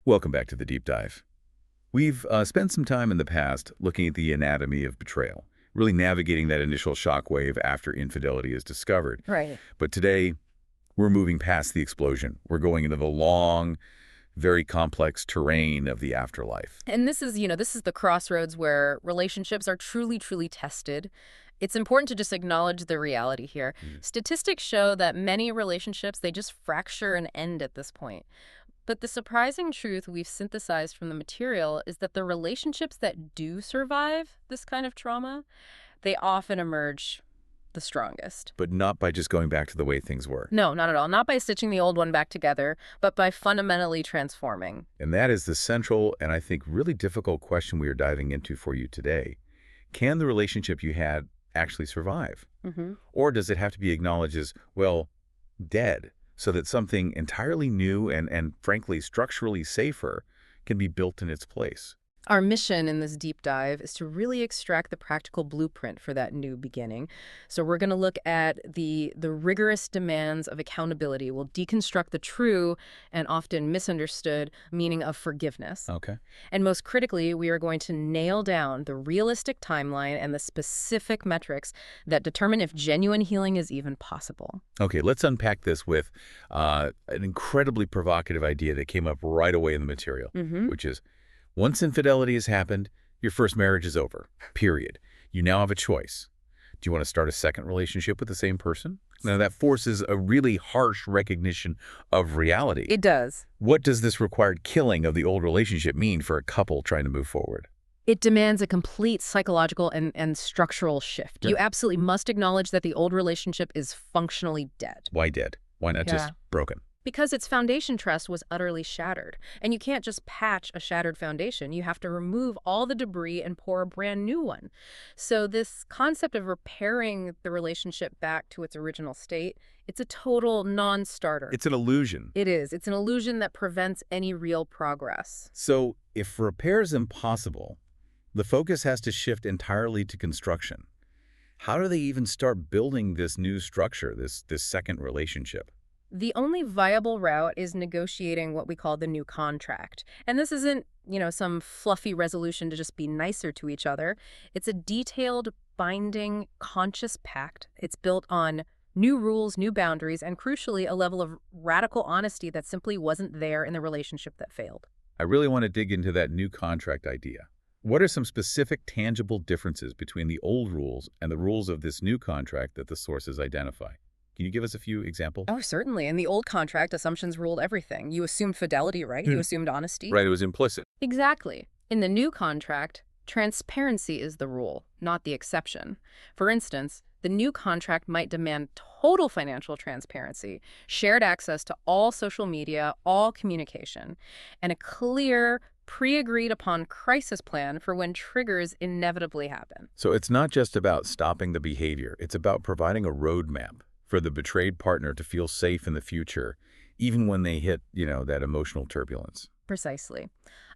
Welcome back to the Deep Dive. We've spent some time in the past looking at the anatomy of betrayal, really navigating that initial shockwave after infidelity is discovered. Right. But today, we're moving past the explosion. We're going into the long, very complex terrain of the afterlife. And this is the crossroads where relationships are truly, truly tested. It's important to just acknowledge the reality here. Statistics show that many relationships, they just fracture and end at this point. But the surprising truth we've synthesized from the material is that the relationships that do survive this kind of trauma, they often emerge the strongest. But not by just going back to the way things were. No, not at all. Not by stitching the old one back together, but by fundamentally transforming. And that is the central and I think really difficult question we are diving into for you today. Can the relationship you had actually survive? Or does it have to be acknowledged as, well, dead, so that something entirely new and frankly structurally safer can be built in its place? Our mission in this deep dive is to really extract the practical blueprint for that new beginning. So we're going to look at the rigorous demands of accountability. We'll deconstruct the true and often misunderstood meaning of forgiveness. Okay. And most critically, we are going to nail down the realistic timeline and the specific metrics that determine if genuine healing is even possible. Okay, let's unpack this with an incredibly provocative idea that came up right away in the material, which is, once infidelity has happened, your first marriage is over, period. You now have a choice. Do you want to start a second relationship with the same person? Now, that forces a really harsh recognition of reality. It does. What does this required killing of the old relationship mean for a couple trying to move forward? It demands a complete psychological and structural shift. Yeah. You absolutely must acknowledge that the old relationship is functionally dead. Why dead? Why not just broken? Because its foundation trust was utterly shattered. And you can't just patch a shattered foundation. You have to remove all the debris and pour a brand new one. So this concept of repairing the relationship back to its original state, it's a total non-starter. It's an illusion. It is. It's an illusion that prevents any real progress. So if repair is impossible, the focus has to shift entirely to construction. How do they even start building this new structure, this second relationship? The only viable route is negotiating what we call the new contract. And this isn't, some fluffy resolution to just be nicer to each other. It's a detailed, binding, conscious pact. It's built on new rules, new boundaries, and crucially, a level of radical honesty that simply wasn't there in the relationship that failed. I really want to dig into that new contract idea. What are some specific, tangible differences between the old rules and the rules of this new contract that the sources identify? Can you give us a few examples? Oh, certainly. In the old contract, assumptions ruled everything. You assumed fidelity, right? You assumed honesty. Right, it was implicit. Exactly. In the new contract, transparency is the rule, not the exception. For instance, the new contract might demand total financial transparency, shared access to all social media, all communication, and a clear, pre-agreed upon crisis plan for when triggers inevitably happen. So it's not just about stopping the behavior. It's about providing a roadmap for the betrayed partner to feel safe in the future, even when they hit, that emotional turbulence. Precisely.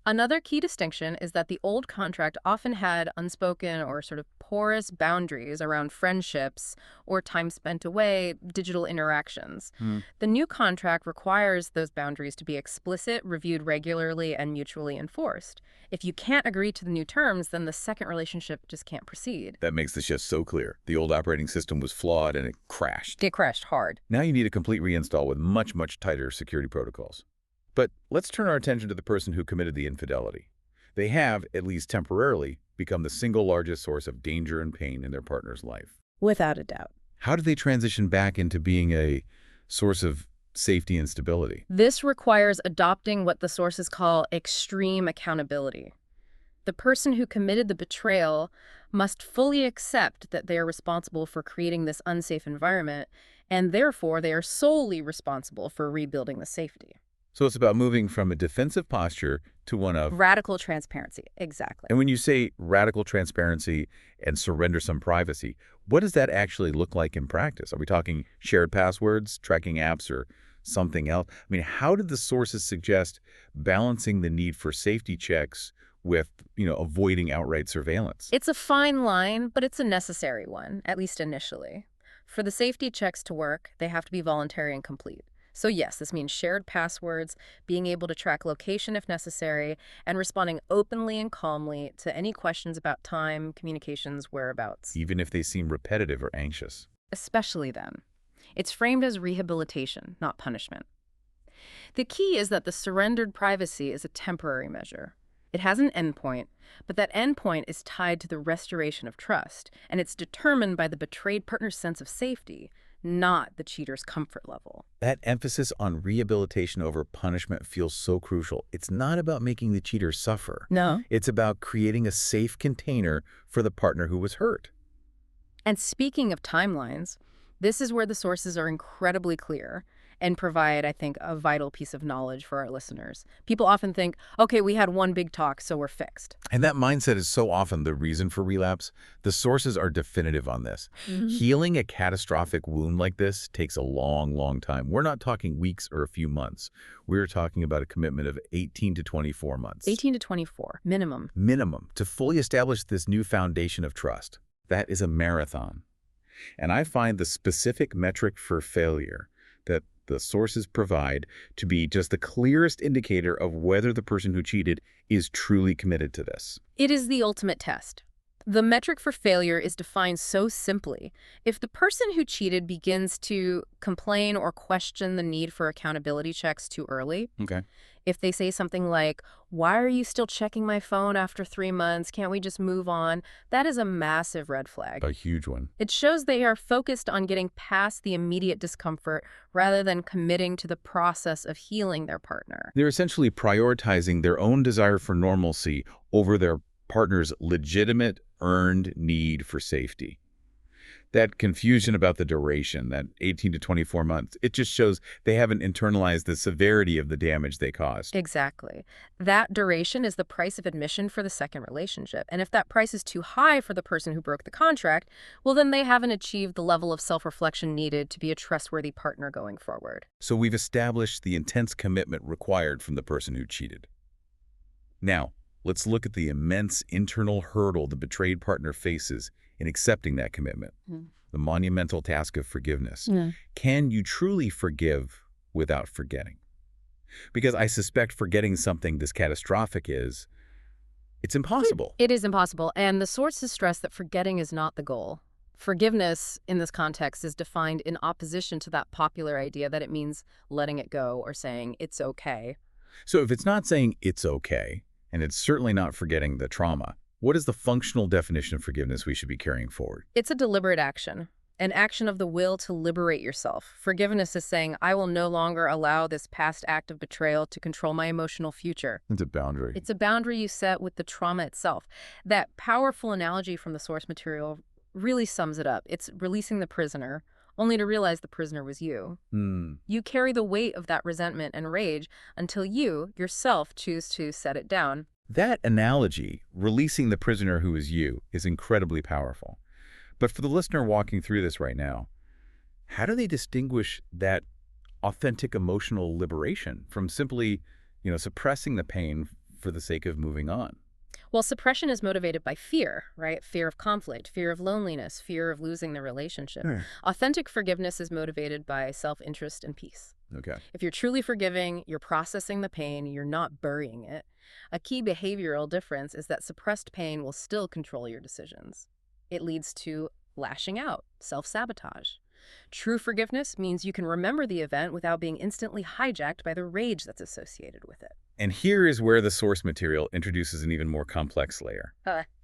Another key distinction is that the old contract often had unspoken or sort of porous boundaries around friendships or time spent away, digital interactions. The new contract requires those boundaries to be explicit, reviewed regularly, and mutually enforced. If you can't agree to the new terms, then the second relationship just can't proceed. That makes this just so clear. The old operating system was flawed and it crashed. It crashed hard. Now you need a complete reinstall with much, much tighter security protocols. But let's turn our attention to the person who committed the infidelity. They have, at least temporarily, become the single largest source of danger and pain in their partner's life. Without a doubt. How do they transition back into being a source of safety and stability? This requires adopting what the sources call extreme accountability. The person who committed the betrayal must fully accept that they are responsible for creating this unsafe environment, and therefore they are solely responsible for rebuilding the safety. So it's about moving from a defensive posture to one of radical transparency. Exactly. And when you say radical transparency and surrender some privacy, what does that actually look like in practice? Are we talking shared passwords, tracking apps, or something else? I mean, how did the sources suggest balancing the need for safety checks with, avoiding outright surveillance? It's a fine line, but it's a necessary one, at least initially. For the safety checks to work, they have to be voluntary and complete. So yes, this means shared passwords, being able to track location if necessary, and responding openly and calmly to any questions about time, communications, whereabouts. Even if they seem repetitive or anxious. Especially then. It's framed as rehabilitation, not punishment. The key is that the surrendered privacy is a temporary measure. It has an endpoint, but that endpoint is tied to the restoration of trust, and it's determined by the betrayed partner's sense of safety, not the cheater's comfort level. That emphasis on rehabilitation over punishment feels so crucial. It's not about making the cheater suffer. No. It's about creating a safe container for the partner who was hurt. And speaking of timelines, this is where the sources are incredibly clear and provide, I think, a vital piece of knowledge for our listeners. People often think, okay, we had one big talk, so we're fixed. And that mindset is so often the reason for relapse. The sources are definitive on this. Healing a catastrophic wound like this takes a long, long time. We're not talking weeks or a few months. We're talking about a commitment of 18 to 24 months. 18 to 24, minimum. Minimum, to fully establish this new foundation of trust. That is a marathon. And I find the specific metric for failure that the sources provide to be just the clearest indicator of whether the person who cheated is truly committed to this. It is the ultimate test. The metric for failure is defined so simply. If the person who cheated begins to complain or question the need for accountability checks too early, Okay. if they say something like, "Why are you still checking my phone after 3 months? Can't we just move on?" That is a massive red flag. A huge one. It shows they are focused on getting past the immediate discomfort rather than committing to the process of healing their partner. They're essentially prioritizing their own desire for normalcy over their partner's legitimate, earned need for safety. That confusion about the duration, that 18 to 24 months, it just shows they haven't internalized the severity of the damage they caused. Exactly. That duration is the price of admission for the second relationship. And if that price is too high for the person who broke the contract, well, then they haven't achieved the level of self-reflection needed to be a trustworthy partner going forward. So we've established the intense commitment required from the person who cheated. Now, let's look at the immense internal hurdle the betrayed partner faces in accepting that commitment. The monumental task of forgiveness. Can you truly forgive without forgetting? Because I suspect forgetting something this catastrophic it's impossible. It is impossible, and the sources stress that forgetting is not the goal. Forgiveness, in this context, is defined in opposition to that popular idea that it means letting it go or saying it's okay. So if it's not saying it's okay, and it's certainly not forgetting the trauma, what is the functional definition of forgiveness we should be carrying forward? It's a deliberate action, an action of the will to liberate yourself. Forgiveness is saying, I will no longer allow this past act of betrayal to control my emotional future. It's a boundary. It's a boundary you set with the trauma itself. That powerful analogy from the source material really sums it up. It's releasing the prisoner, only to realize the prisoner was you. You carry the weight of that resentment and rage until you, yourself, choose to set it down. That analogy, releasing the prisoner who is you, is incredibly powerful. But for the listener walking through this right now, how do they distinguish that authentic emotional liberation from simply, suppressing the pain for the sake of moving on? Well, suppression is motivated by fear, right? Fear of conflict, fear of loneliness, fear of losing the relationship. Authentic forgiveness is motivated by self-interest and peace. Okay. If you're truly forgiving, you're processing the pain, you're not burying it. A key behavioral difference is that suppressed pain will still control your decisions. It leads to lashing out, self-sabotage. True forgiveness means you can remember the event without being instantly hijacked by the rage that's associated with it. And here is where the source material introduces an even more complex layer.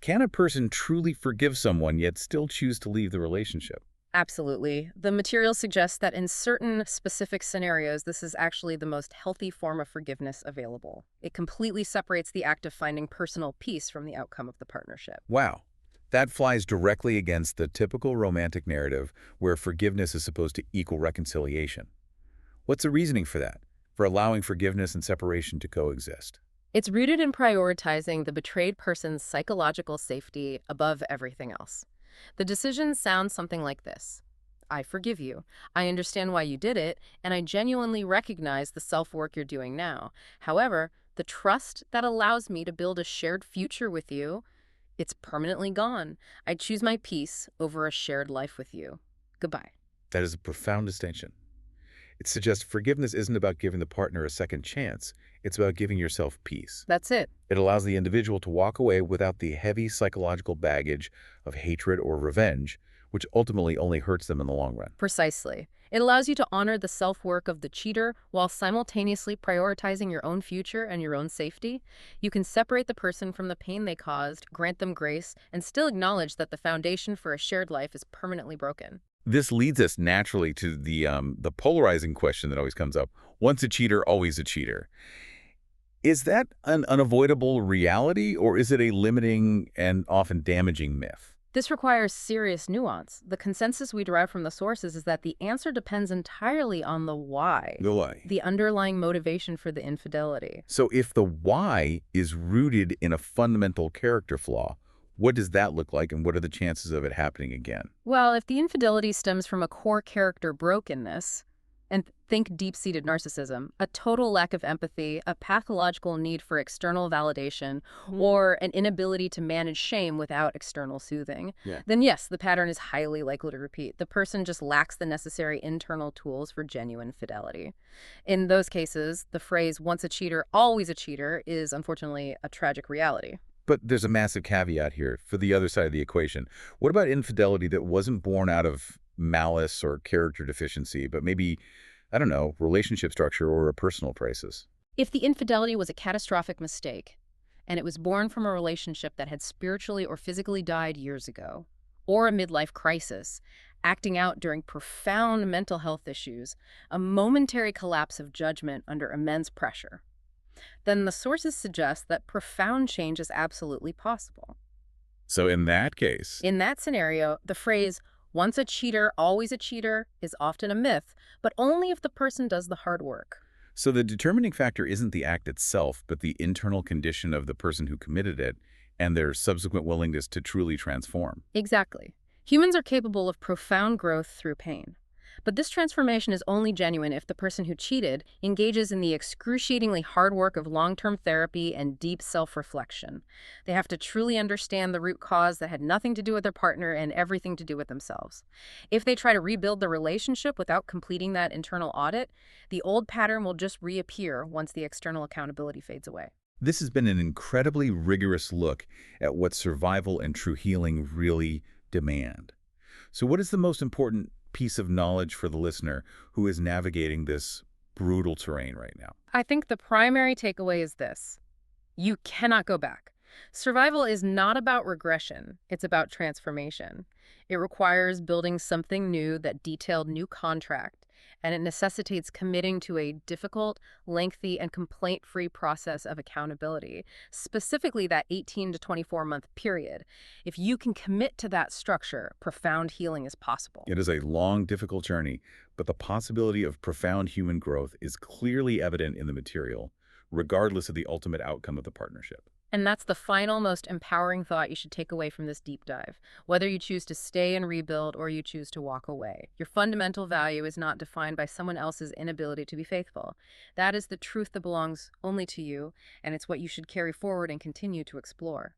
Can a person truly forgive someone yet still choose to leave the relationship? Absolutely. The material suggests that in certain specific scenarios, this is actually the most healthy form of forgiveness available. It completely separates the act of finding personal peace from the outcome of the partnership. Wow. That flies directly against the typical romantic narrative where forgiveness is supposed to equal reconciliation. What's the reasoning for that? For allowing forgiveness and separation to coexist? It's rooted in prioritizing the betrayed person's psychological safety above everything else. The decision sounds something like this. I forgive you. I understand why you did it, and I genuinely recognize the self-work you're doing now. However, the trust that allows me to build a shared future with you, it's permanently gone. I choose my peace over a shared life with you. Goodbye. That is a profound distinction. It suggests forgiveness isn't about giving the partner a second chance. It's about giving yourself peace. That's it. It allows the individual to walk away without the heavy psychological baggage of hatred or revenge, which ultimately only hurts them in the long run. Precisely. It allows you to honor the self-work of the cheater while simultaneously prioritizing your own future and your own safety. You can separate the person from the pain they caused, grant them grace, and still acknowledge that the foundation for a shared life is permanently broken. This leads us naturally to the polarizing question that always comes up. Once a cheater, always a cheater. Is that an unavoidable reality, or is it a limiting and often damaging myth? This requires serious nuance. The consensus we derive from the sources is that the answer depends entirely on the why, The why. the underlying motivation for the infidelity. So if the why is rooted in a fundamental character flaw, what does that look like, and what are the chances of it happening again? Well, if the infidelity stems from a core character brokenness, and think deep-seated narcissism, a total lack of empathy, a pathological need for external validation, or an inability to manage shame without external soothing, Yeah. then yes, the pattern is highly likely to repeat. The person just lacks the necessary internal tools for genuine fidelity. In those cases, the phrase, once a cheater, always a cheater, is unfortunately a tragic reality. But there's a massive caveat here for the other side of the equation. What about infidelity that wasn't born out of malice or character deficiency, but maybe, I don't know, relationship structure or a personal crisis? If the infidelity was a catastrophic mistake, and it was born from a relationship that had spiritually or physically died years ago, or a midlife crisis, acting out during profound mental health issues, a momentary collapse of judgment under immense pressure, then the sources suggest that profound change is absolutely possible. So in that case, In that scenario, the phrase, once a cheater, always a cheater, is often a myth, but only if the person does the hard work. so the determining factor isn't the act itself, but the internal condition of the person who committed it and their subsequent willingness to truly transform. Exactly. Humans are capable of profound growth through pain. But this transformation is only genuine if the person who cheated engages in the excruciatingly hard work of long-term therapy and deep self-reflection. They have to truly understand the root cause that had nothing to do with their partner and everything to do with themselves. If they try to rebuild the relationship without completing that internal audit, the old pattern will just reappear once the external accountability fades away. This has been an incredibly rigorous look at what survival and true healing really demand. So what is the most important piece of knowledge for the listener who is navigating this brutal terrain right now? I think the primary takeaway is this. You cannot go back. Survival is not about regression. It's about transformation. It requires building something new, that detailed new contract, and it necessitates committing to a difficult, lengthy, and complaint-free process of accountability, specifically that 18 to 24-month period. If you can commit to that structure, profound healing is possible. It is a long, difficult journey, but the possibility of profound human growth is clearly evident in the material, regardless of the ultimate outcome of the partnership. And that's the final, most empowering thought you should take away from this deep dive. Whether you choose to stay and rebuild or you choose to walk away, your fundamental value is not defined by someone else's inability to be faithful. That is the truth that belongs only to you, and it's what you should carry forward and continue to explore.